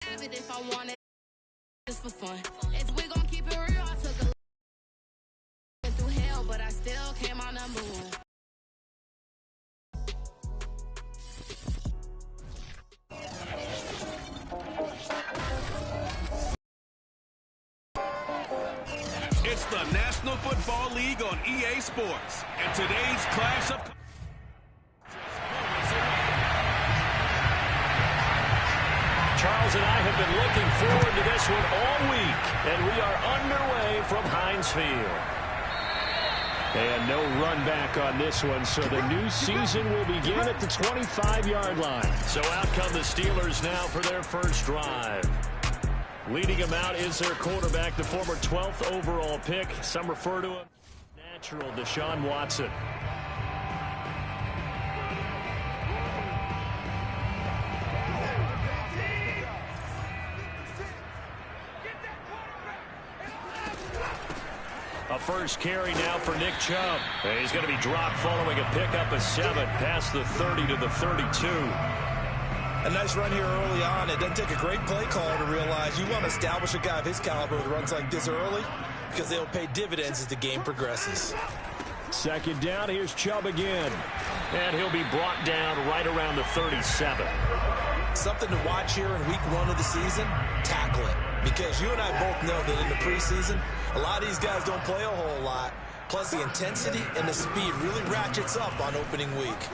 Have it if I want it, just for fun. If we gon' keep it real, I took a went through hell, but I still came out number one. It's the National Football League on EA Sports, and today's clash of Charles and I have been looking forward to this one all week, and we are underway from Heinz Field. And no run back on this one, so the new season will begin at the 25-yard line. So out come the Steelers now for their first drive. Leading him out is their quarterback, the former 12th overall pick. Some refer to him natural, Deshaun Watson. A first carry now for Nick Chubb. And he's going to be dropped following a pickup of 7 past the 30 to the 32. A nice run here early on. It doesn't take a great play call to realize you want to establish a guy of his caliber with runs like this early because they'll pay dividends as the game progresses. Second down, here's Chubb again. And he'll be brought down right around the 37. Something to watch here in week 1 of the season, tackling. Because you and I both know that in the preseason, a lot of these guys don't play a whole lot. Plus the intensity and the speed really ratchets up on opening week.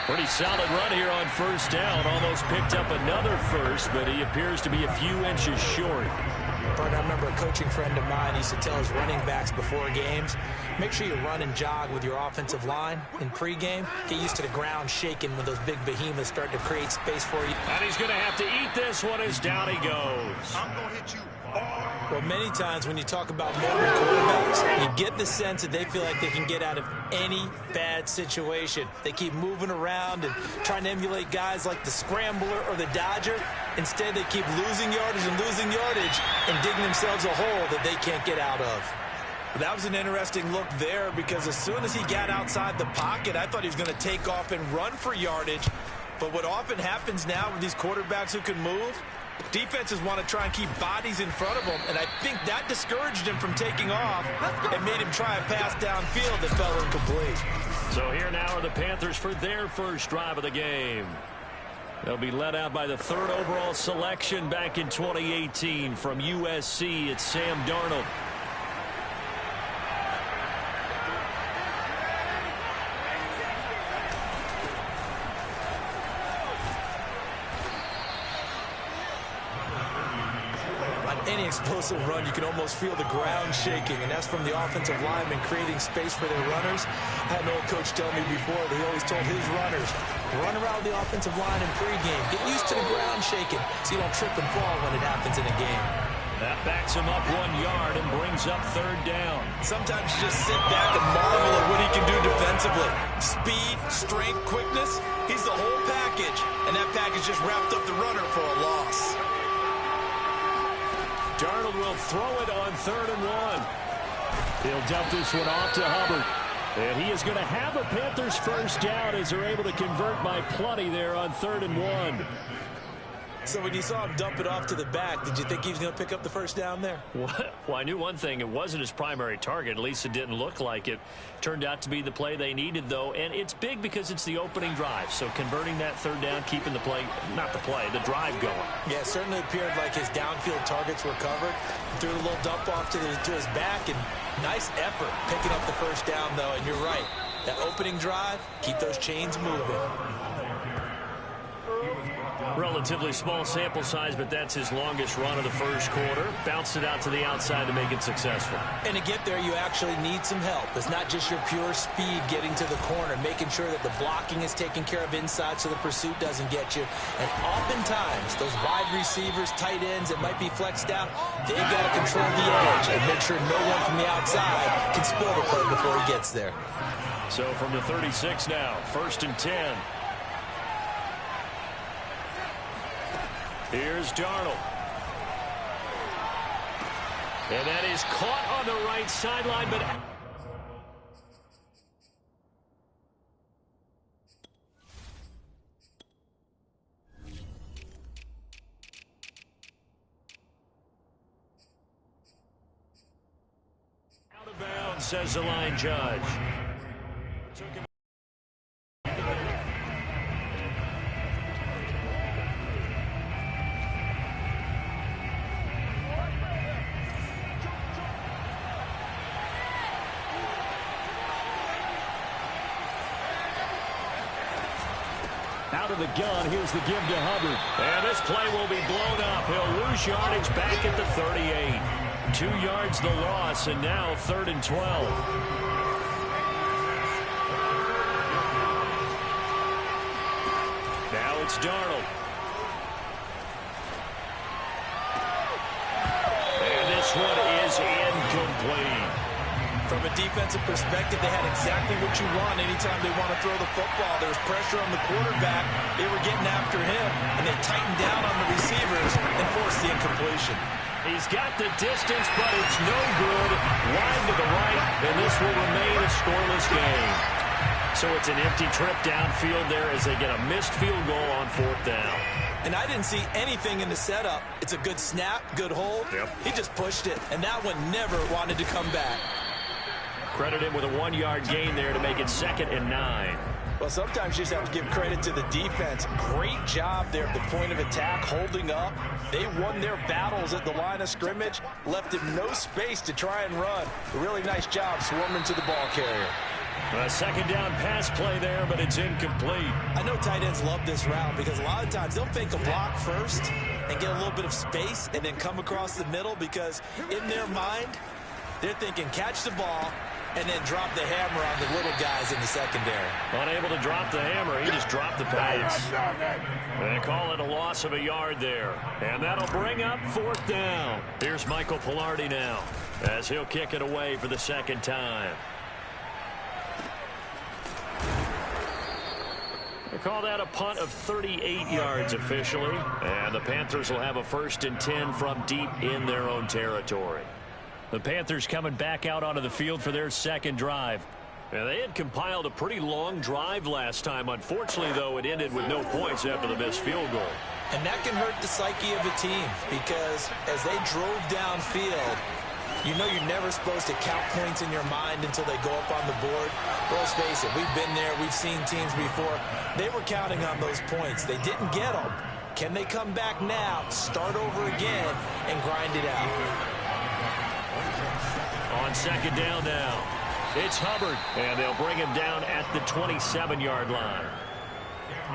Pretty solid run here on first down. Almost picked up another first, but he appears to be a few inches short. Bert, I remember a coaching friend of mine used to tell his running backs before games, make sure you run and jog with your offensive line in pregame. Get used to the ground shaking when those big behemoths start to create space for you. And he's going to have to eat this one as down he goes. I'm going to hit you. Well, many times when you talk about mobile quarterbacks, you get the sense that they feel like they can get out of any bad situation. They keep moving around and trying to emulate guys like the Scrambler or the Dodger. Instead, they keep losing yardage and digging themselves a hole that they can't get out of. That was an interesting look there because as soon as he got outside the pocket, I thought he was going to take off and run for yardage. But what often happens now with these quarterbacks who can move, defenses want to try and keep bodies in front of them, and I think that discouraged him from taking off and made him try a pass downfield that fell incomplete. So here now are the Panthers for their first drive of the game. They'll be led out by the 3rd overall selection back in 2018 from USC. It's Sam Darnold. Any explosive run, you can almost feel the ground shaking, and that's from the offensive linemen creating space for their runners. I had an old coach tell me before that he always told his runners, run around the offensive line in pregame. Get used to the ground shaking so you don't trip and fall when it happens in a game. That backs him up 1 yard and brings up 3rd down. Sometimes you just sit back and marvel at what he can do defensively. Speed, strength, quickness, he's the whole package, and that package just wrapped up the runner for a loss. Darnold will throw it on 3rd and 1. He'll dump this one off to Hubbard. And he is going to have a Panthers first down as they're able to convert by plenty there on 3rd and 1. So when you saw him dump it off to the back, did you think he was going to pick up the first down there? Well, I knew one thing. It wasn't his primary target. At least it didn't look like it. Turned out to be the play they needed, though. And it's big because it's the opening drive. So converting that 3rd down, keeping the play, not the play, the drive going. Yeah, it certainly appeared like his downfield targets were covered. Threw a little dump off to his back, and nice effort picking up the first down, though. And you're right. That opening drive, keep those chains moving. Relatively small sample size, but that's his longest run of the first quarter. Bounced it out to the outside to make it successful. And to get there, you actually need some help. It's not just your pure speed getting to the corner, making sure that the blocking is taken care of inside so the pursuit doesn't get you. And oftentimes, those wide receivers, tight ends that might be flexed out, they've got to control the edge and make sure no one from the outside can spill the play before he gets there. So from the 36 now, 1st and 10. Here's Darnold. And that is caught on the right sideline, but says the line judge. Out of the gun, here's the give to Hubbard. And this play will be blown up. He'll lose yardage back at the 38. 2 yards the loss, and now 3rd and 12. Now it's Darnold. And this one is incomplete. From a defensive perspective, they had exactly what you want anytime they want to throw the football. There was pressure on the quarterback. They were getting after him, and they tightened down on the receivers and forced the incompletion. He's got the distance, but it's no good. Wide to the right, and this will remain a scoreless game. So it's an empty trip downfield there as they get a missed field goal on 4th down. And I didn't see anything in the setup. It's a good snap, good hold. Yep. He just pushed it, and that one never wanted to come back. Credit him with a 1-yard gain there to make it 2nd and 9. Well, sometimes you just have to give credit to the defense. Great job there at the point of attack, holding up. They won their battles at the line of scrimmage, left him no space to try and run. A really nice job swarming to the ball carrier. A 2nd down pass play there, but it's incomplete. I know tight ends love this route because a lot of times they'll fake a block first and get a little bit of space and then come across the middle because in their mind, they're thinking catch the ball and then drop the hammer on the little guys in the secondary. Unable to drop the hammer, he just dropped the pass. They call it a loss of a yard there. And that'll bring up 4th down. Here's Michael Pilardi now as he'll kick it away for the 2nd time. They call that a punt of 38 yards officially. And the Panthers will have a 1st and 10 from deep in their own territory. The Panthers coming back out onto the field for their 2nd drive. And they had compiled a pretty long drive last time. Unfortunately, though, it ended with no points after the missed field goal. And that can hurt the psyche of a team because as they drove downfield, you know you're never supposed to count points in your mind until they go up on the board. Well, let's face it, we've been there. We've seen teams before. They were counting on those points. They didn't get them. Can they come back now, start over again, and grind it out? On 2nd down now, it's Hubbard, and they'll bring him down at the 27-yard line.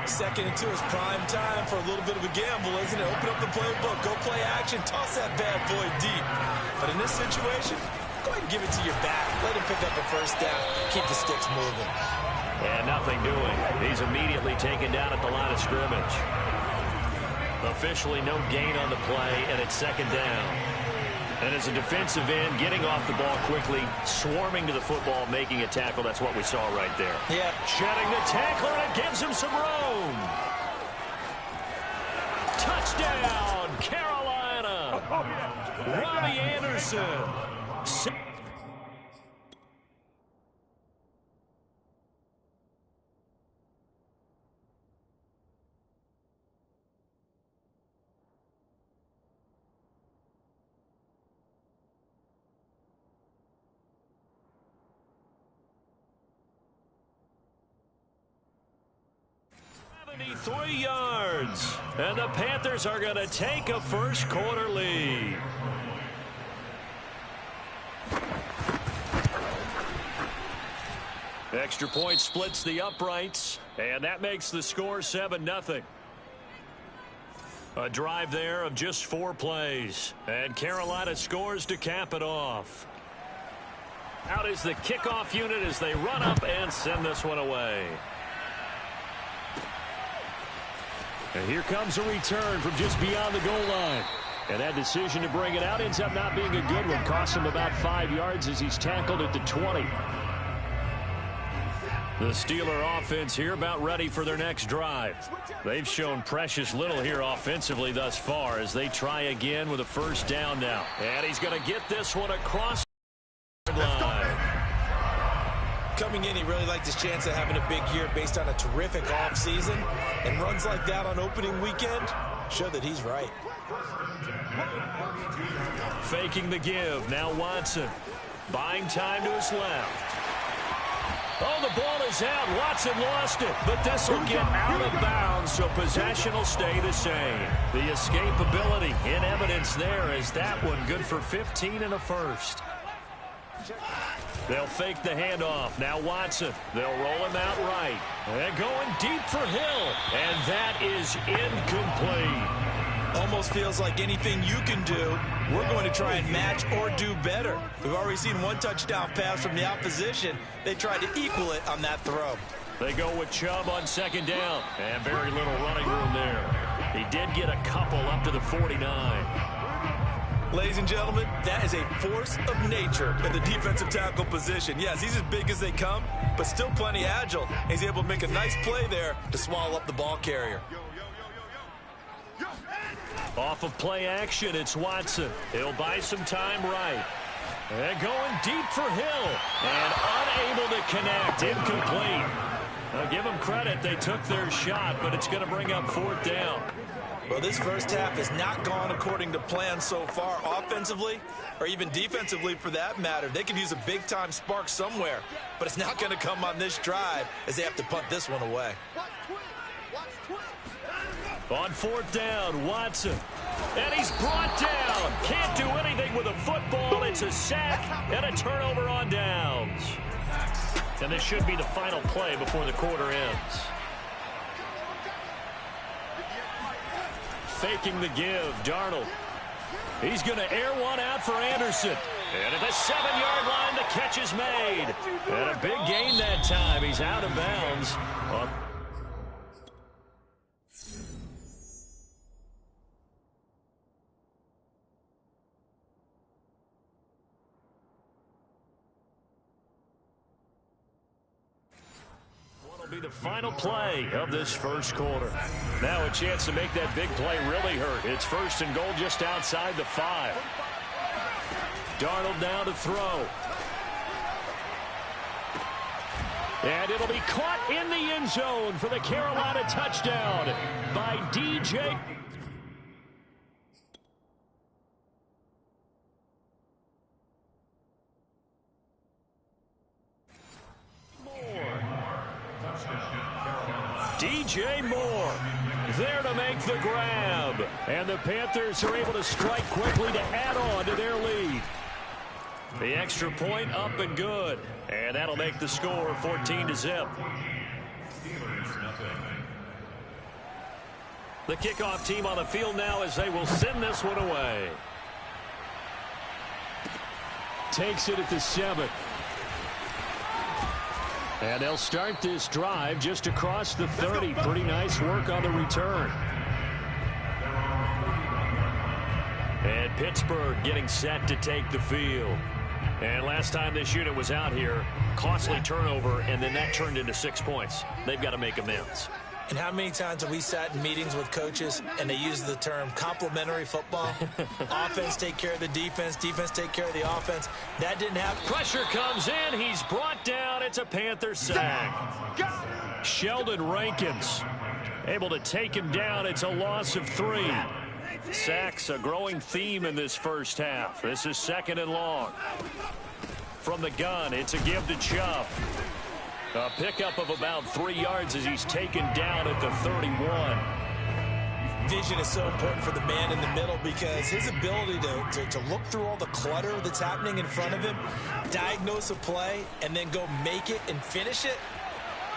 2nd and 2 is prime time for a little bit of a gamble, isn't it? Open up the playbook, go play action, toss that bad boy deep. But in this situation, go ahead and give it to your back. Let him pick up a 1st down, keep the sticks moving. And nothing doing. He's immediately taken down at the line of scrimmage. Officially no gain on the play, and it's 2nd down. And as a defensive end, getting off the ball quickly, swarming to the football, making a tackle. That's what we saw right there. Yeah. Shedding the tackler, and it gives him some room. Touchdown, Carolina. Robbie Anderson. Three yards, and the Panthers are going to take a 1st quarter lead. Extra point splits the uprights, and that makes the score 7-0. A drive there of just 4 plays, and Carolina scores to cap it off. Out is the kickoff unit as they run up and send this one away. And here comes a return from just beyond the goal line. And that decision to bring it out ends up not being a good one. Costs him about 5 yards as he's tackled at the 20. The Steeler offense here about ready for their next drive. They've shown precious little here offensively thus far as they try again with a 1st down now. And he's going to get this one across the line. Coming in, he really liked his chance of having a big year based on a terrific offseason. And runs like that on opening weekend show that he's right. Faking the give. Now Watson. Buying time to his left. Oh, the ball is out. Watson lost it, but this will get out of bounds, so possession will stay the same. The escapability in evidence there as that one good for 15 and a first. They'll fake the handoff. Now Watson. They'll roll him out right. And going deep for Hill, and that is incomplete. Almost feels like anything you can do, we're going to try and match or do better. We've already seen one touchdown pass from the opposition. They tried to equal it on that throw. They go with Chubb on second down, and very little running room there. He did get a couple up to the 49. Ladies and gentlemen, that is a force of nature in the defensive tackle position. Yes, he's as big as they come, but still plenty agile. He's able to make a nice play there to swallow up the ball carrier. Off of play action, it's Watson. He'll buy some time right. And going deep for Hill. And unable to connect. Incomplete. Now give them credit. They took their shot, but it's going to bring up fourth down. Well, this first half has not gone according to plan so far offensively or even defensively for that matter. They could use a big-time spark somewhere, but it's not going to come on this drive as they have to punt this one away. On fourth down, Watson. And he's brought down. Can't do anything with a football. It's a sack and a turnover on downs. And this should be the final play before the quarter ends. Faking the give, Darnold. He's going to air one out for Anderson. And at the 7-yard line, the catch is made. And a big gain that time. He's out of bounds. Be the final play of this first quarter. Now a chance to make that big play really hurt. It's first and goal just outside the 5. Darnold down to throw. And it'll be caught in the end zone for the Carolina touchdown by DJ. DJ Moore there to make the grab. And the Panthers are able to strike quickly to add on to their lead. The extra point up and good. And that'll make the score 14-0. The kickoff team on the field now as they will send this one away. Takes it at the 7. And they'll start this drive just across the 30. Pretty nice work on the return. And Pittsburgh getting set to take the field. And last time this unit was out here, costly turnover, and then that turned into 6 points. They've got to make amends. And how many times have we sat in meetings with coaches and they use the term complementary football? Offense take care of the defense, defense take care of the offense. That didn't happen. Pressure comes in. He's brought down. It's a Panther sack. Sheldon Rankins able to take him down. It's a loss of 3. Sacks a growing theme in this first half. This is second and long. From the gun, it's a give to Chubb. A pickup of about 3 yards as he's taken down at the 31. Vision is so important for the man in the middle because his ability to look through all the clutter that's happening in front of him, diagnose a play, and then go make it and finish it,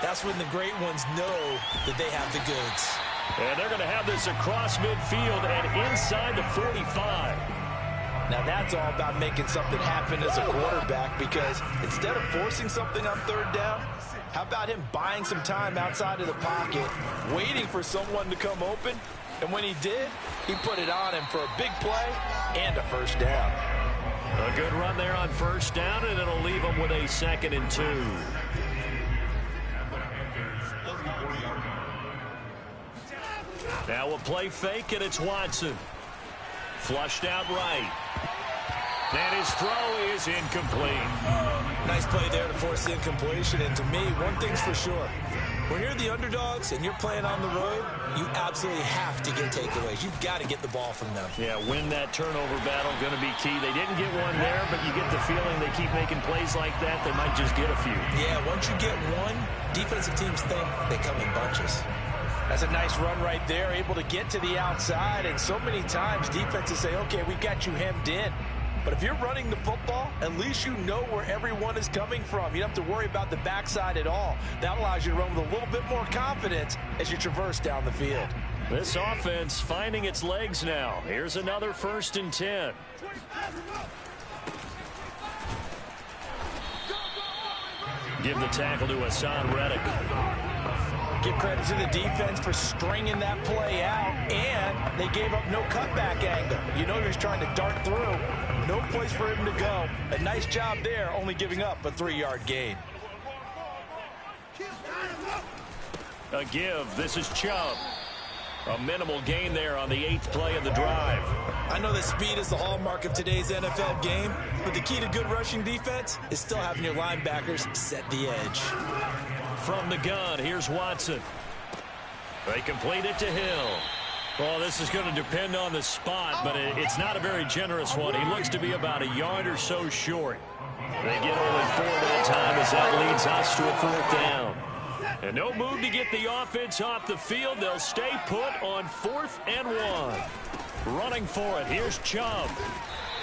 that's when the great ones know that they have the goods. And they're going to have this across midfield and inside the 45. Now that's all about making something happen as a quarterback because instead of forcing something on third down, how about him buying some time outside of the pocket, waiting for someone to come open, and when he did, he put it on him for a big play and a first down. A good run there on first down, and it'll leave him with a 2nd and 2. Now we'll play fake, and it's Watson. Flushed out right. And his throw is incomplete. Nice play there to force the incompletion. And to me, one thing's for sure. When you're the underdogs and you're playing on the road, you absolutely have to get takeaways. You've got to get the ball from them. Yeah, win that turnover battle, going to be key. They didn't get one there, but you get the feeling they keep making plays like that, they might just get a few. Yeah, once you get one, defensive teams think they come in bunches. That's a nice run right there, able to get to the outside, and so many times defenses say, okay, we got you hemmed in. But if you're running the football, at least you know where everyone is coming from. You don't have to worry about the backside at all. That allows you to run with a little bit more confidence as you traverse down the field. This offense finding its legs now. Here's another 1st and 10. Give the tackle to Hassan Reddick. Give credit to the defense for stringing that play out, and they gave up no cutback angle. You know he's trying to dart through. No place for him to go. A nice job there, only giving up a 3-yard gain. A give. This is Chubb. A minimal gain there on the 8th play of the drive. I know that speed is the hallmark of today's NFL game, but the key to good rushing defense is still having your linebackers set the edge. From the gun, here's Watson. They complete it to Hill. Well, this is going to depend on the spot, but it's not a very generous one. He looks to be about a yard or so short. They get only 4 that time as that leads us to a 4th down. And no move to get the offense off the field. They'll stay put on 4th and 1. Running for it, here's Chubb.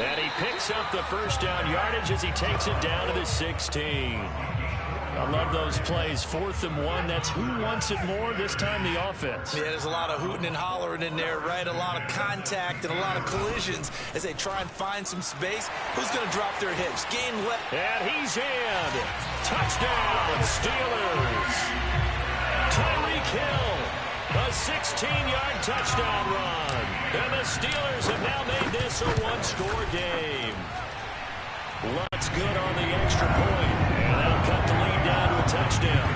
And he picks up the 1st down yardage as he takes it down to the 16. I love those plays. 4th and 1. That's who wants it more, this time the offense. Yeah, there's a lot of hooting and hollering in there, right? A lot of contact and a lot of collisions as they try and find some space. Who's going to drop their hips? Game left. And he's in. Touchdown, Steelers. Tyreek Hill. A 16-yard touchdown run. And the Steelers have now made this a 1-score game. Lutz good on the extra point. And that'll cut the lead down to a touchdown.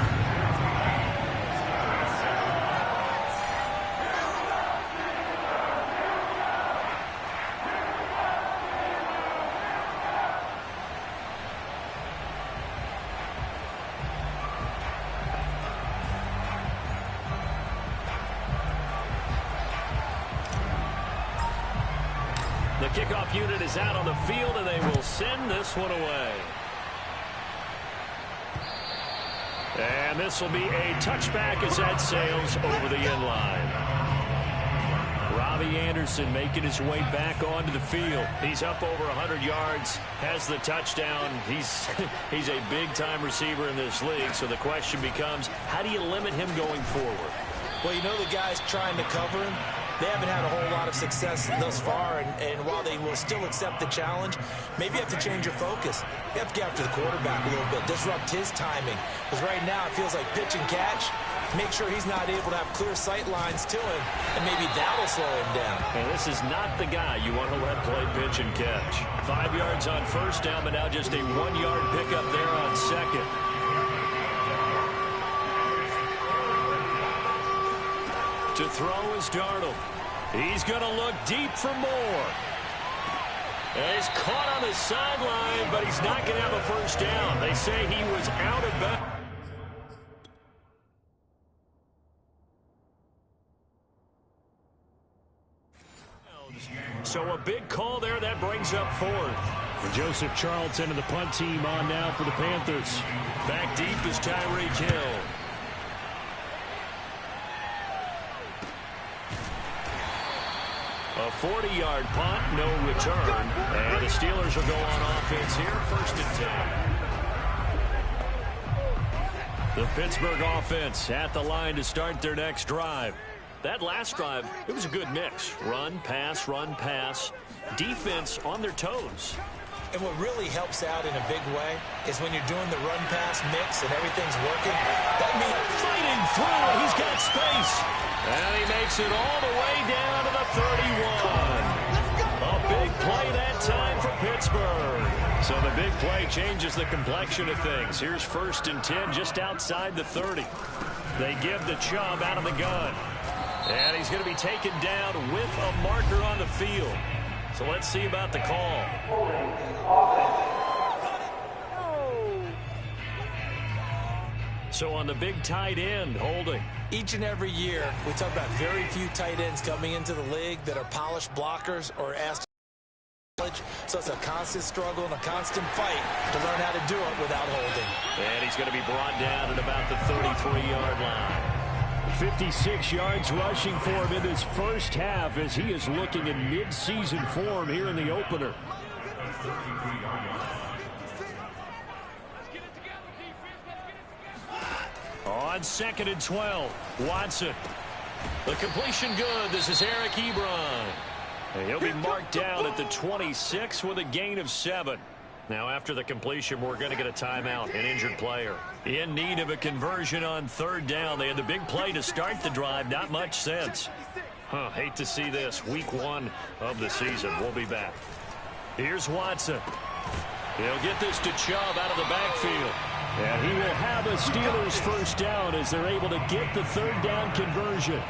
The kickoff unit is out on the field, and they will send this one away. And this will be a touchback as that sails over the end line. Robbie Anderson making his way back onto the field. He's up over 100 yards, has the touchdown. He's a big-time receiver in this league, so the question becomes, how do you limit him going forward? Well, you know the guys trying to cover him. They haven't had a whole lot of success thus far, and while they will still accept the challenge, maybe you have to change your focus. You have to get after the quarterback a little bit, disrupt his timing. Because right now it feels like pitch and catch. Make sure he's not able to have clear sight lines to him, and maybe that'll slow him down. And this is not the guy you want to let play pitch and catch. 5 yards on 1st down, but now just a 1-yard pickup there on 2nd. To throw is Darnold. He's going to look deep for more. And he's caught on the sideline, but he's not going to have a 1st down. They say he was out of bounds. So a big call there. That brings up 4th. And Joseph Charlton and the punt team on now for the Panthers. Back deep is Tyreek Hill. A 40-yard punt, no return. And the Steelers will go on offense here, 1st and 10. The Pittsburgh offense at the line to start their next drive. That last drive, it was a good mix. Run, pass, defense on their toes. And what really helps out in a big way is when you're doing the run-pass mix and everything's working. That means fighting through, he's got space. And he makes it all the way down to the 31. A big play that time for Pittsburgh. So the big play changes the complexion of things. Here's 1st and 10 just outside the 30. They give the Chubb out of the gun. And he's going to be taken down with a marker on the field. So let's see about the call. So on the big tight end, holding. Each and every year, we talk about very few tight ends coming into the league that are polished blockers or asked to college. So it's a constant struggle and a constant fight to learn how to do it without holding. And he's going to be brought down at about the 33-yard line. 56 yards rushing for him in this first half as he is looking in mid-season form here in the opener. On 2nd and 12, Watson. The completion good. This is Eric Ebron. And he'll be marked down at the 26 with a gain of 7. Now, after the completion, we're going to get a timeout, an injured player. In need of a conversion on 3rd down. They had the big play to start the drive. Not much sense. Hate to see this. Week 1 of the season. We'll be back. Here's Watson. He'll get this to Chubb out of the backfield. And he will have a Steelers first down as they're able to get the 3rd down conversion.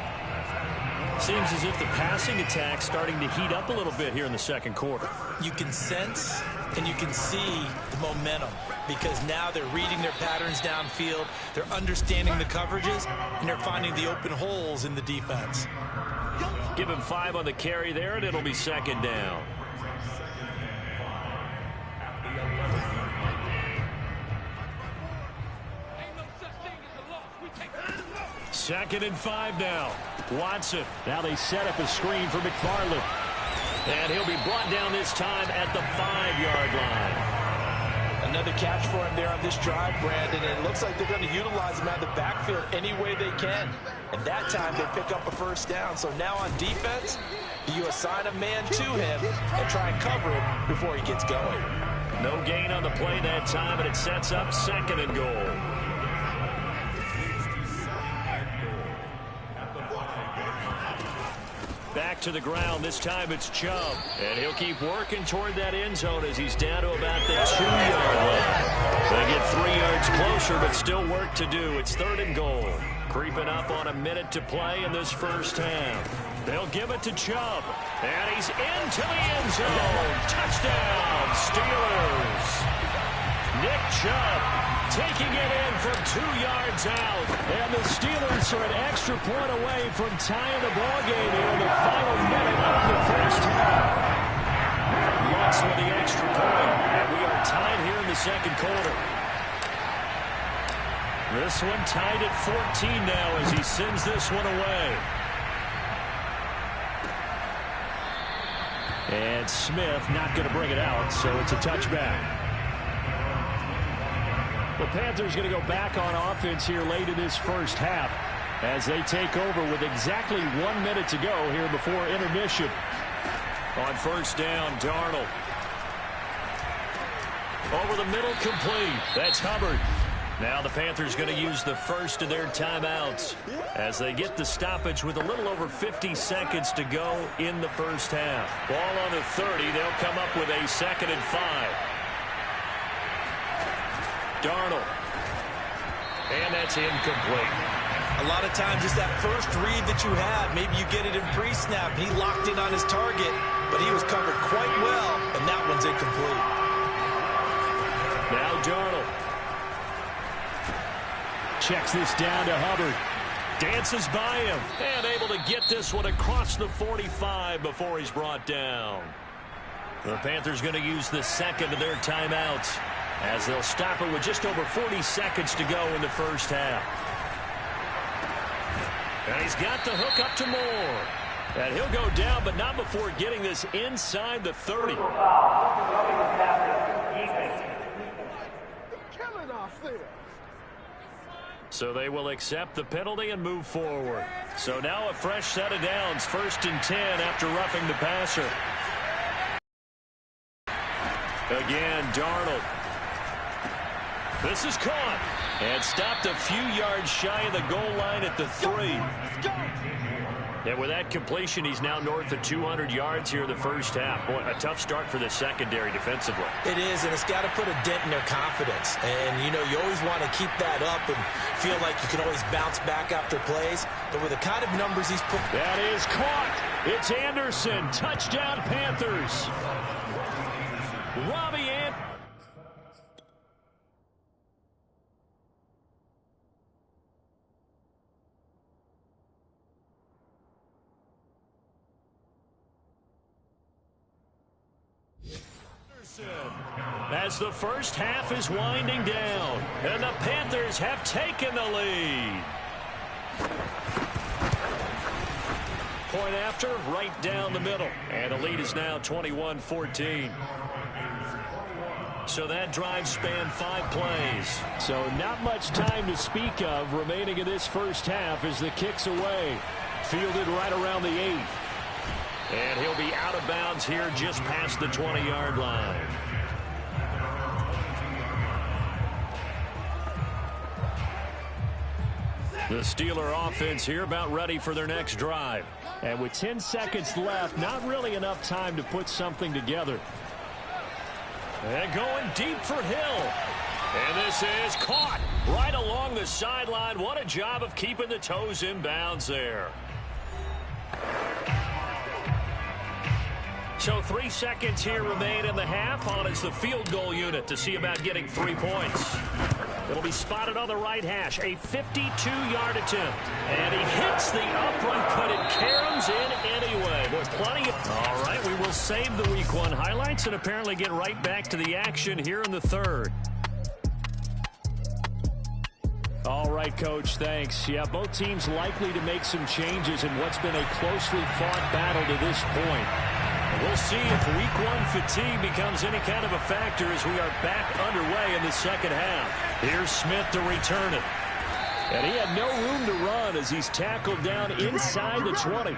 Seems as if the passing attack's starting to heat up a little bit here in the second quarter. You can sense and you can see the momentum because now they're reading their patterns downfield, they're understanding the coverages, and they're finding the open holes in the defense. Give him 5 on the carry there, and it'll be 2nd down. Second and 5 now. Watson. Now they set up a screen for McFarland. And he'll be brought down this time at the 5-yard line. Another catch for him there on this drive, Brandon. And it looks like they're going to utilize him out of the backfield any way they can. And that time they pick up a first down. So now on defense, you assign a man to him and try and cover him before he gets going. No gain on the play that time, and it sets up 2nd and goal. Back to the ground. This time it's Chubb. And he'll keep working toward that end zone as he's down to about the 2-yard line. They get 3 yards closer, but still work to do. It's 3rd and goal. Creeping up on a minute to play in this first half. They'll give it to Chubb. And he's into the end zone. Touchdown, Steelers. Nick Chubb taking it in from 2 yards out. And the Steelers are an extra point away from tying the ballgame here in the final minute of the first half. Lutz with the extra point. And we are tied here in the second quarter. This one tied at 14 now as he sends this one away. And Smith not going to bring it out, so it's a touchback. The Panthers going to go back on offense here late in this first half as they take over with exactly 1 minute to go here before intermission. On first down, Darnold. Over the middle, complete. That's Hubbard. Now the Panthers going to use the first of their timeouts as they get the stoppage with a little over 50 seconds to go in the first half. Ball on the 30. They'll come up with a 2nd and 5. Darnold. And that's incomplete. A lot of times it's that first read that you have. Maybe you get it in pre-snap. He locked in on his target, but he was covered quite well, and that one's incomplete. Now Darnold. Checks this down to Hubbard. Dances by him. And able to get this one across the 45 before he's brought down. The Panthers going to use the second of their timeouts as they'll stop it with just over 40 seconds to go in the first half. And he's got the hook up to Moore. And he'll go down, but not before getting this inside the 30. So they will accept the penalty and move forward. So now a fresh set of downs, 1st and 10 after roughing the passer. Again, Darnold. This is caught and stopped a few yards shy of the goal line at the 3. And with that completion, he's now north of 200 yards here in the first half. Boy, a tough start for the secondary defensively. It is, and it's got to put a dent in their confidence. And, you know, you always want to keep that up and feel like you can always bounce back after plays. But with the kind of numbers he's put... That is caught. It's Anderson. Touchdown, Panthers. Robbie Anderson. as the first half is winding down, and the Panthers have taken the lead. Point after, right down the middle, and the lead is now 21-14. So that drive spanned 5 plays. So not much time to speak of remaining in this first half as the kick's away. Fielded right around the 8. And he'll be out of bounds here just past the 20-yard line. The Steeler offense here about ready for their next drive. And with 10 seconds left, not really enough time to put something together. And going deep for Hill. And this is caught right along the sideline. What a job of keeping the toes in bounds there. So 3 seconds here remain in the half. On is the field goal unit to see about getting 3 points. It'll be spotted on the right hash. A 52-yard attempt. And he hits the upright, but it caroms in anyway. There's plenty of... All right, we will save the Week 1 highlights and apparently get right back to the action here in the third. All right, Coach, thanks. Yeah, both teams likely to make some changes in what's been a closely fought battle to this point. We'll see if Week 1 fatigue becomes any kind of a factor as we are back underway in the second half. Here's Smith to return it. And he had no room to run as he's tackled down inside the 20.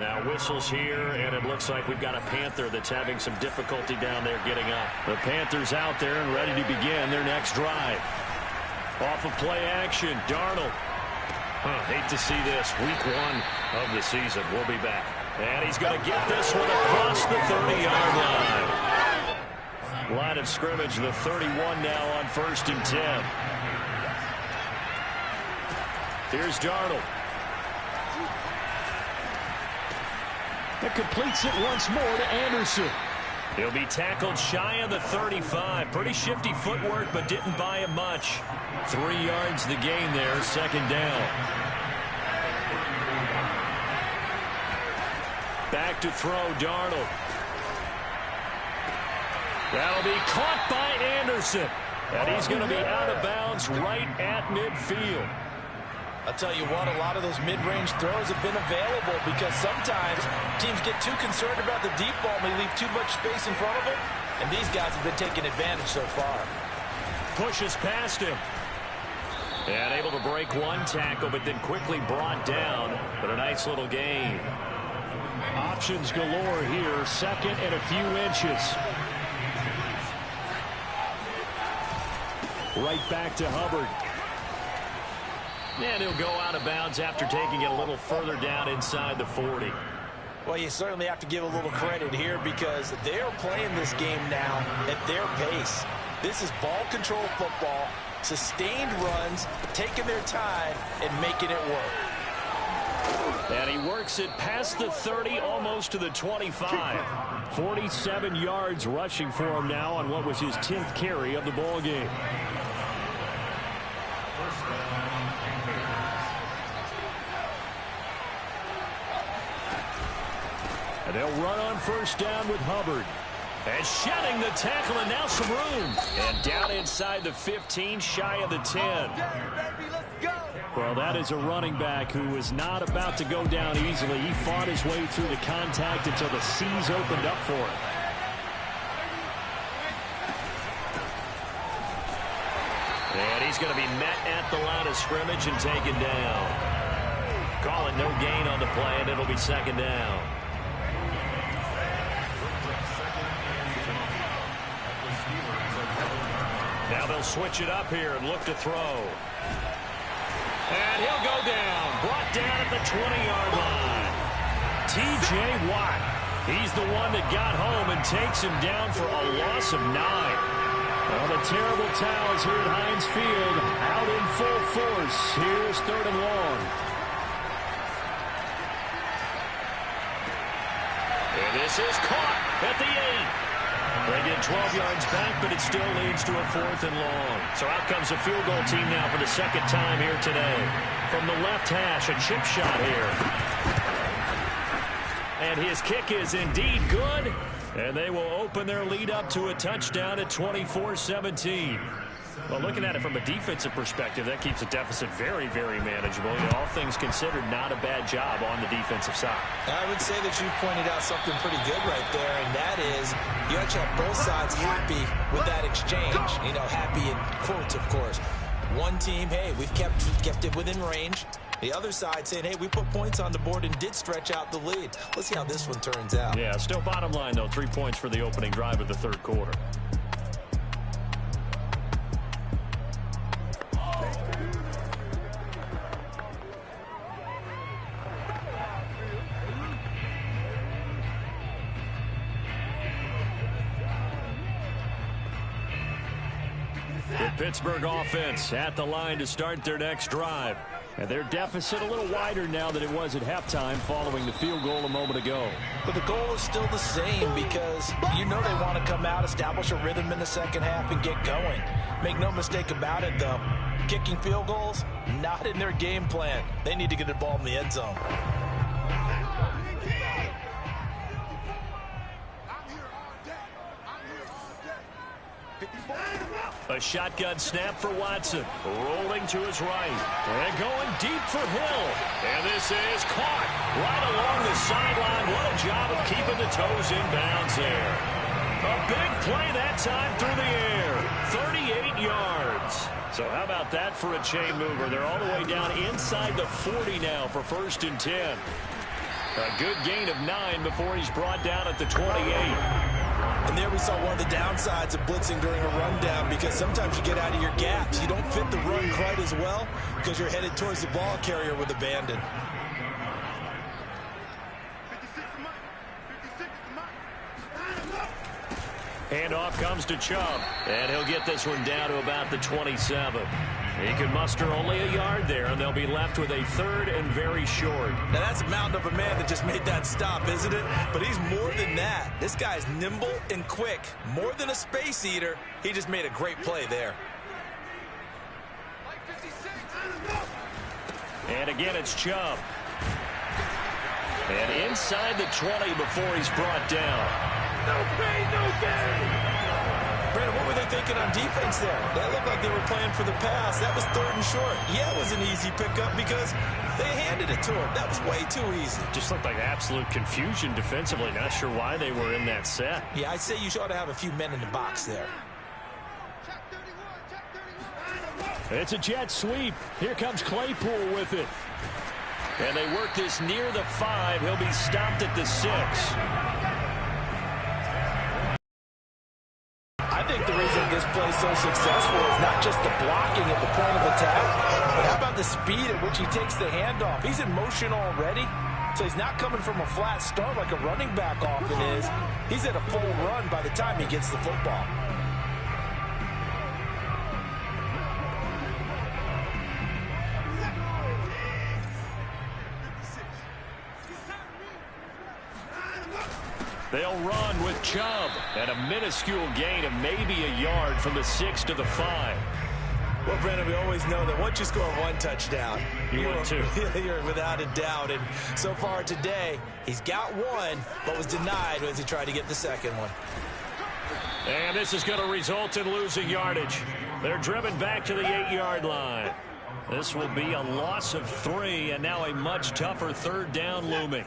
Now whistles here, and it looks like we've got a Panther that's having some difficulty down there getting up. The Panthers out there and ready to begin their next drive. Off of play action, Darnold. Hate to see this. Week 1 of the season. We'll be back. And he's going to get this one across the 30-yard line. Line of scrimmage, the 31 now on 1st and 10. Here's Darnold. That completes it once more to Anderson. He'll be tackled shy of the 35. Pretty shifty footwork, but didn't buy him much. 3 yards the gain there, second down. Back to throw, Darnold. That'll be caught by Anderson. And he's going to be out of bounds right at midfield. I'll tell you what, a lot of those mid-range throws have been available because sometimes teams get too concerned about the deep ball and they leave too much space in front of them. And these guys have been taking advantage so far. Pushes past him. And able to break one tackle, but then quickly brought down. But a nice little gain. Options galore here. Second and a few inches. Right back to Hubbard. And he'll go out of bounds after taking it a little further down inside the 40. Well, you certainly have to give a little credit here because they're playing this game now at their pace. This is ball control football, sustained runs, taking their time and making it work. And he works it past the 30, almost to the 25. 47 yards rushing for him now on what was his 10th carry of the ball game. And they'll run on first down with Hubbard. And shedding the tackle, and now some room. And down inside the 15, shy of the 10. Well, that is a running back who was not about to go down easily. He fought his way through the contact until the seas opened up for him. And he's going to be met at the line of scrimmage and taken down. Call it no gain on the play, and it'll be second down. Now they'll switch it up here and look to throw. And he'll go down. Brought down at the 20-yard line. T.J. Watt. He's the one that got home and takes him down for a loss of 9. Well, the terrible towels here at Heinz Field out in full force. Here's 3rd and long. And this is caught at the 8. They get 12 yards back, but it still leads to a 4th and long. So out comes a field goal team now for the second time here today. From the left hash, a chip shot here. And his kick is indeed good. And they will open their lead up to a touchdown at 24-17. Well, looking at it from a defensive perspective, that keeps the deficit very, very manageable. You know, all things considered, not a bad job on the defensive side. I would say that you pointed out something pretty good right there, and that is you actually have both sides happy with that exchange. You know, happy in quotes, of course. One team, hey, we've kept it within range. The other side saying, hey, we put points on the board and did stretch out the lead. Let's see how this one turns out. Yeah, still bottom line, though, 3 points for the opening drive of the third quarter. The Pittsburgh offense at the line to start their next drive. And their deficit a little wider now than it was at halftime following the field goal a moment ago. But the goal is still the same because you know they want to come out, establish a rhythm in the second half, and get going. Make no mistake about it, though. Kicking field goals, not in their game plan. They need to get the ball in the end zone. A shotgun snap for Watson. Rolling to his right. And going deep for Hill. And this is caught right along the sideline. What a job of keeping the toes in bounds there. A big play that time through the air. 38 yards. So how about that for a chain mover? They're all the way down inside the 40 now for 1st and 10. A good gain of 9 before he's brought down at the 28. And there we saw one of the downsides of blitzing during a rundown because sometimes you get out of your gaps. You don't fit the run quite as well because you're headed towards the ball carrier with abandon. Handoff comes to Chubb, and he'll get this one down to about the 27. He can muster only a yard there, and they'll be left with a 3rd and very short. Now, that's a mountain of a man that just made that stop, isn't it? But he's more than that. This guy's nimble and quick. More than a space eater. He just made a great play there. And again, it's Chubb. And inside the 20 before he's brought down. No pain, no gain. Brandon, what were they thinking on defense there? That looked like they were playing for the pass. That was 3rd and short. Yeah, it was an easy pickup because they handed it to him. That was way too easy. Just looked like absolute confusion defensively. Not sure why they were in that set. Yeah, I'd say you ought to have a few men in the box there. It's a jet sweep. Here comes Claypool with it. And they work this near the 5. He'll be stopped at the 6. I think the reason this play is so successful is not just the blocking at the point of attack, but how about the speed at which he takes the handoff? He's in motion already, so he's not coming from a flat start like a running back often is. He's at a full run by the time he gets the football. They'll run with Chubb at a minuscule gain of maybe a yard from the 6 to the 5. Well, Brandon, we always know that once you score one touchdown, you win 2. You're without a doubt. And so far today, he's got one, but was denied as he tried to get the second one. And this is going to result in losing yardage. They're driven back to the 8-yard line. This will be a loss of 3, and now a much tougher 3rd down looming.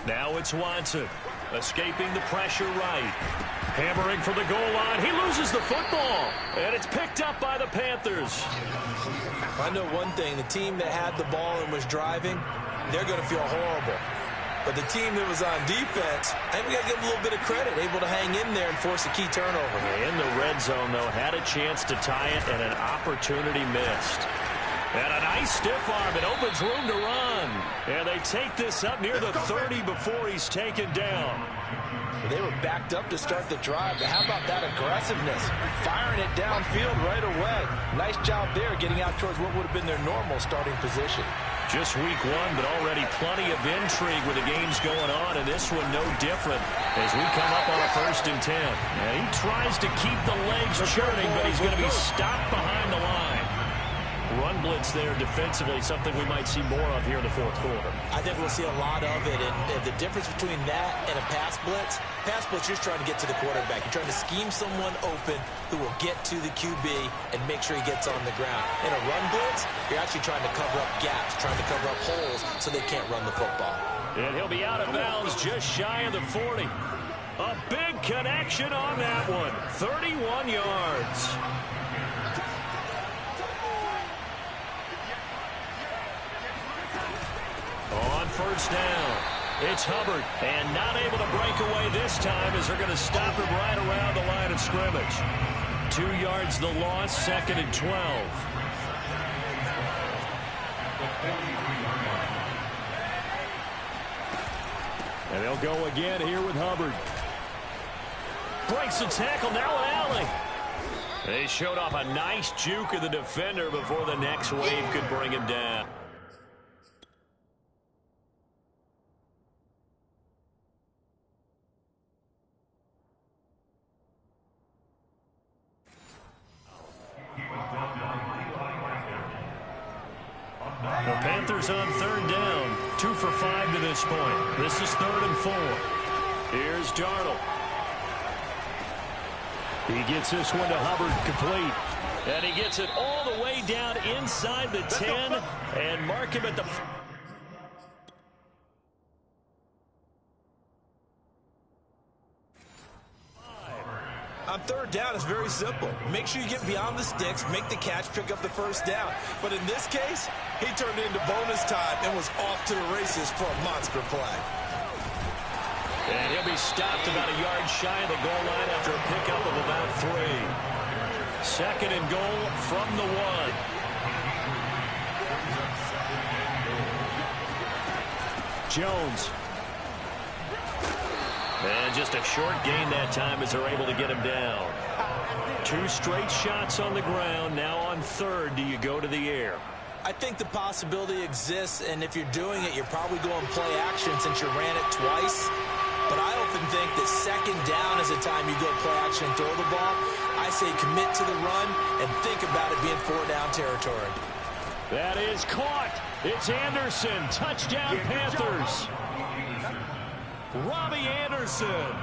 Now it's Watson, escaping the pressure right. Hammering for the goal line. He loses the football, and it's picked up by the Panthers. I know one thing. The team that had the ball and was driving, they're going to feel horrible. But the team that was on defense, I think we got to give them a little bit of credit, able to hang in there and force a key turnover. In the red zone, though, had a chance to tie it, and an opportunity missed. And a nice stiff arm. It opens room to run. And they take this up near the 30 before he's taken down. They were backed up to start the drive, but how about that aggressiveness? Firing it downfield right away. Nice job there getting out towards what would have been their normal starting position. Just week 1, but already plenty of intrigue with the games going on, and this one no different as we come up on a 1st and 10. And he tries to keep the legs churning, but he's going to be stopped behind the line. Run run blitz there defensively, something we might see more of here in the fourth quarter. I think we'll see a lot of it, and the difference between that and a pass blitz, you're just trying to get to the quarterback. You're trying to scheme someone open who will get to the QB and make sure he gets on the ground. In a run blitz, you're actually trying to cover up gaps, trying to cover up holes so they can't run the football. And he'll be out of bounds just shy of the 40. A big connection on that one. 31 yards. On first down, it's Hubbard. And not able to break away this time as they're going to stop him right around the line of scrimmage. 2 yards the loss, 2nd and 12. And they'll go again here with Hubbard. Breaks the tackle, now an alley. They showed off a nice juke of the defender before the next wave could bring him down. The Panthers on 3rd down, 2 for 5 to this point. This is 3rd and 4. Here's Darnold. He gets this one to Hubbard, complete. And he gets it all the way down inside the 10 and mark him at the... On 3rd down, it's very simple. Make sure you get beyond the sticks, make the catch, pick up the first down. But in this case, he turned it into bonus time and was off to the races for a monster play. And he'll be stopped about a yard shy of the goal line after a pickup of about 3. 2nd and goal from the 1. Jones. And just a short gain that time as they're able to get him down. 2 straight shots on the ground. Now on 3rd, do you go to the air? I think the possibility exists, and if you're doing it, you're probably going play action since you ran it twice. But I often think that 2nd down is the time you go play action and throw the ball. I say commit to the run and think about it being 4-down territory. That is caught. It's Anderson. Touchdown, Panthers. Robbie Anderson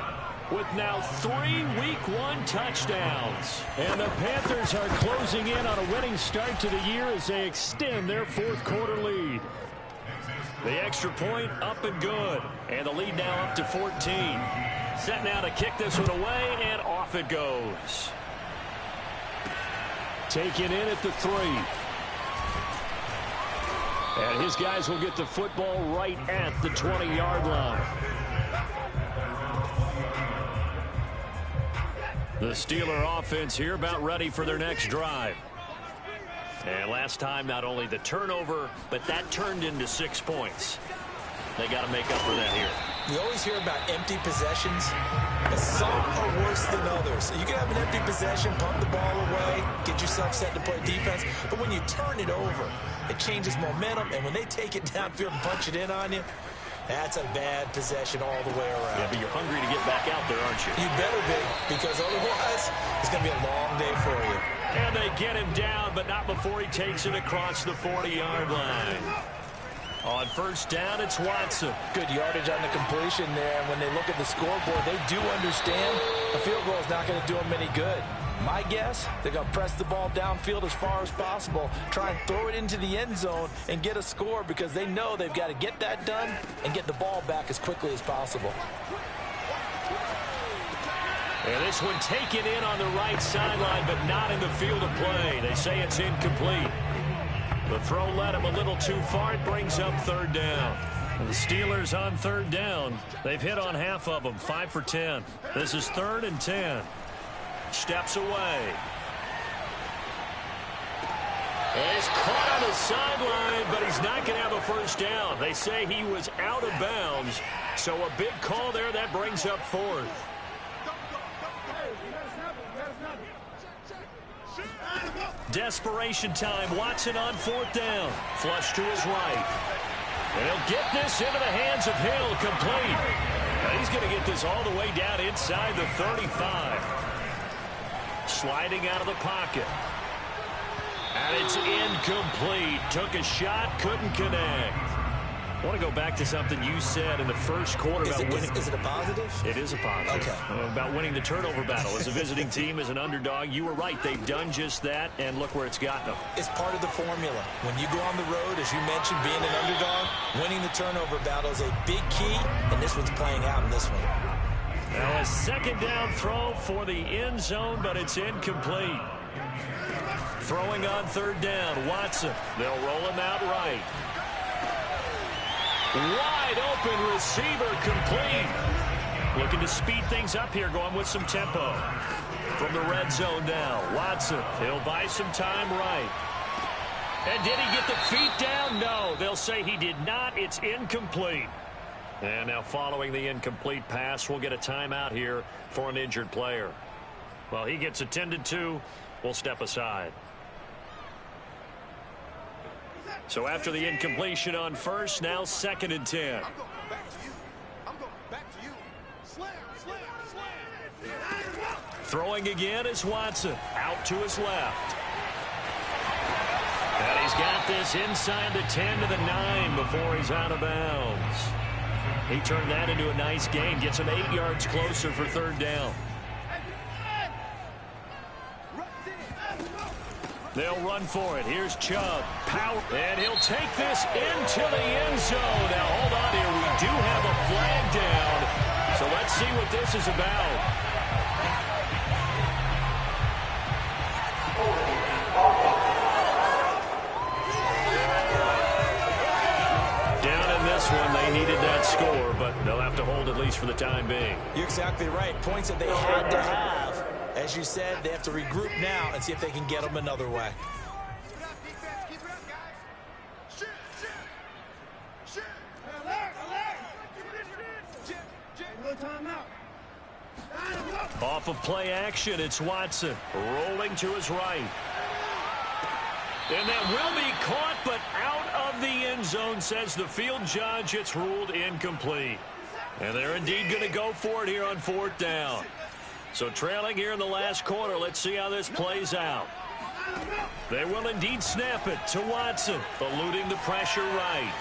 with now 3 Week 1 touchdowns. And the Panthers are closing in on a winning start to the year as they extend their 4th quarter lead. The extra point up and good. And the lead now up to 14. Set now to kick this one away, and off it goes. Taken in at the 3. And his guys will get the football right at the 20-yard line. The Steeler offense here about ready for their next drive. And last time, not only the turnover, but that turned into 6 points. They got to make up for that here. You always hear about empty possessions, but some are worse than others. You can have an empty possession, pump the ball away, get yourself set to play defense, but when you turn it over, it changes momentum, and when they take it downfield and punch it in on you, that's a bad possession all the way around. Yeah, but you're hungry to get back out there, aren't you? You better be, because otherwise it's going to be a long day for you. And they get him down, but not before he takes it across the 40-yard line. On first down, it's Watson. Good yardage on the completion there. And when they look at the scoreboard, they do understand a field goal is not going to do them any good. My guess, they're going to press the ball downfield as far as possible, try and throw it into the end zone and get a score because they know they've got to get that done and get the ball back as quickly as possible. And this one taken in on the right sideline, but not in the field of play. They say it's incomplete. The throw led him a little too far. It brings up 3rd down. And the Steelers on 3rd down. They've hit on half of them, 5 for 10. This is 3rd and 10. Steps away. And he's caught on the sideline, but he's not going to have a first down. They say he was out of bounds. So a big call there. That brings up 4th. Desperation time. Watson on 4th down. Flush to his right. And he'll get this into the hands of Hill. Complete. And he's going to get this all the way down inside the 35. Sliding out of the pocket. And it's incomplete. Took a shot, couldn't connect. I want to go back to something you said in the first quarter about winning. Is it a positive? It is a positive. Okay. About winning the turnover battle. As a visiting team, as an underdog, you were right. They've done just that, and look where it's gotten them. It's part of the formula. When you go on the road, as you mentioned, being an underdog, winning the turnover battle is a big key, and this one's playing out in this one. Now a second down throw for the end zone, but it's incomplete. Throwing on third down, Watson. They'll roll him out right. Wide open receiver, complete. Looking to speed things up here, going with some tempo. From the red zone now, Watson. He'll buy some time right. And did he get the feet down? No, they'll say he did not. It's incomplete. And now following the incomplete pass, we'll get a timeout here for an injured player. Well, he gets attended to. We'll step aside. So after the incompletion on first, now 2nd and 10. I'm going back to you. I'm going back to you. Slam, slam, slam. Throwing again is Watson. Out to his left. And he's got this inside the 10 to the 9 before he's out of bounds. He turned that into a nice gain. Gets him 8 yards closer for third down. They'll run for it. Here's Chubb. Power. And he'll take this into the end zone. Now, hold on here. We do have a flag down. So let's see what this is about. Down in this one, they needed that score, but they'll have to hold at least for the time being. You're exactly right. Points that they had to have. As you said, they have to regroup now and see if they can get them another way. Keep it up, defense. Keep it up, guys. Shoot, shoot, shoot. Off of play action, it's Watson. Rolling to his right. And that will be caught, but out of the end zone, says the field judge. It's ruled incomplete. And they're indeed going to go for it here on 4th down. So trailing here in the last quarter, let's see how this plays out. They will indeed snap it to Watson, eluding the pressure right.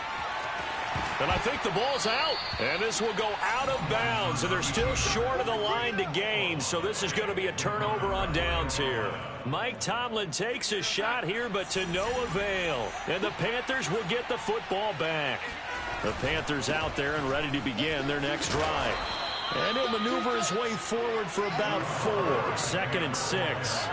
And I think the ball's out. And this will go out of bounds, and they're still short of the line to gain, so this is going to be a turnover on downs here. Mike Tomlin takes a shot here, but to no avail. And the Panthers will get the football back. The Panthers out there and ready to begin their next drive. And he'll maneuver his way forward for about 4. 2nd and 6.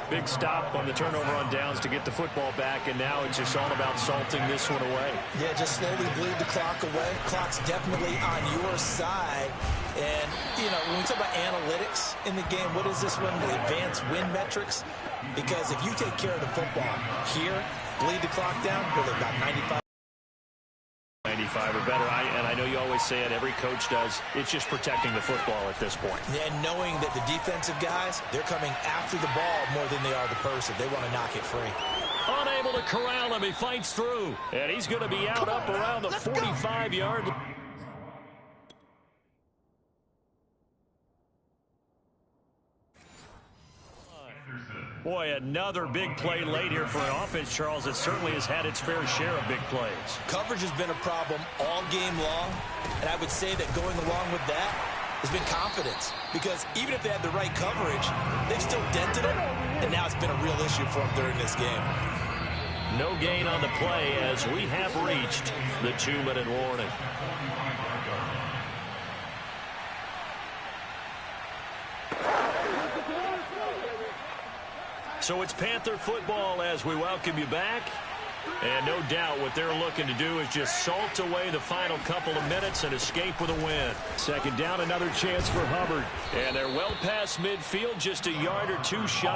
Big stop on the turnover on downs to get the football back, and now it's just all about salting this one away. Yeah, just slowly bleed the clock away. Clock's definitely on your side. And, you know, when we talk about analytics in the game, what is this one? The advanced win metrics? Because if you take care of the football here, bleed the clock down, really about 95 or better. And I know you always say it, every coach does. It's just protecting the football at this point. And knowing that the defensive guys, they're coming after the ball more than they are the person. They want to knock it free. Unable to corral him. He fights through. And he's going to be out up around the 45-yard line. Boy, another big play late here for an offense, Charles, that certainly has had its fair share of big plays. Coverage has been a problem all game long, and I would say that going along with that has been confidence. Because even if they had the right coverage, they've still dented them, and now it's been a real issue for them during this game. No gain on the play as we have reached the 2-minute warning. So it's Panther football as we welcome you back. And no doubt what they're looking to do is just salt away the final couple of minutes and escape with a win. 2nd down, another chance for Hubbard. And they're well past midfield, just a yard or 2 shy.